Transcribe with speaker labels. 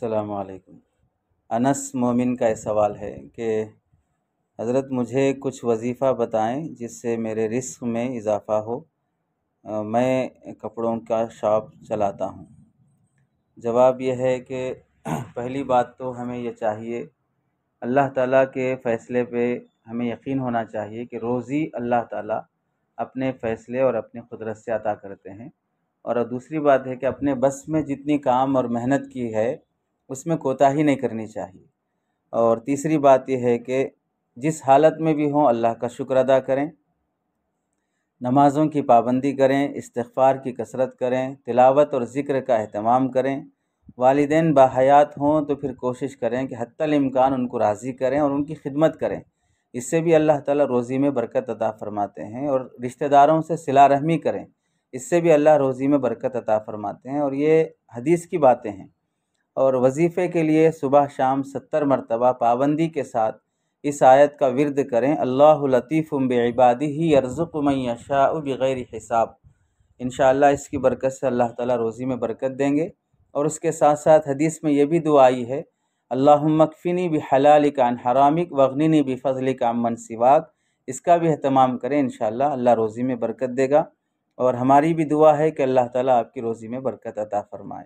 Speaker 1: السلام علیکم۔ انس مومن کا یہ سوال ہے کہ حضرت مجھے کچھ وظیفہ بتائیں جس سے میرے رزق میں اضافہ ہو۔ میں کپڑوں کا شاپ چلاتا ہوں۔ جواب یہ ہے کہ پہلی بات تو ہمیں یہ چاہیے، اللہ تعالیٰ کے فیصلے پہ ہمیں یقین ہونا چاہیے کہ روزی اللہ تعالیٰ اپنے فیصلے اور اپنے قدرت سے عطا کرتے ہیں۔ اور دوسری بات ہے کہ اپنے بس میں جتنی کام اور محنت کی ہے اس میں کوتاہی نہیں کرنی چاہیے۔ اور تیسری بات یہ ہے کہ جس حالت میں بھی ہوں اللہ کا شکر ادا کریں، نمازوں کی پابندی کریں، استغفار کی کثرت کریں، تلاوت اور ذکر کا اہتمام کریں۔ والدین باحیات ہوں تو پھر کوشش کریں کہ حتی الامکان ان کو راضی کریں اور ان کی خدمت کریں۔ اس سے بھی اللہ تعالیٰ روزی میں برکت عطا فرماتے ہیں۔ اور رشتہ داروں سے صلہ رحمی کریں، اس سے بھی اللہ روزی میں برکت عطا فرماتے ہیں، اور یہ حدیث کی باتیں ہیں۔ اور وظیفے کے لیے صبح شام 70 مرتبہ پابندی کے ساتھ اس آیت کا ورد کریں، اللہ لطیف بعبادہ یرزق من یشاء بغیر حساب۔ انشاءاللہ اس کی برکت سے اللہ تعالیٰ روزی میں برکت دیں گے۔ اور اس کے ساتھ ساتھ حدیث میں یہ بھی دعا آئی ہے، اللہم اکفنی بحلالک عن حرامک واغننی بفضلک عمن سواک۔ اس کا بھی اہتمام کریں، انشاءاللہ اللہ روزی میں برکت دے گا۔ اور ہماری بھی دعا ہے کہ اللہ تعالیٰ آپ کی روزی میں برکت عطا فرمائے۔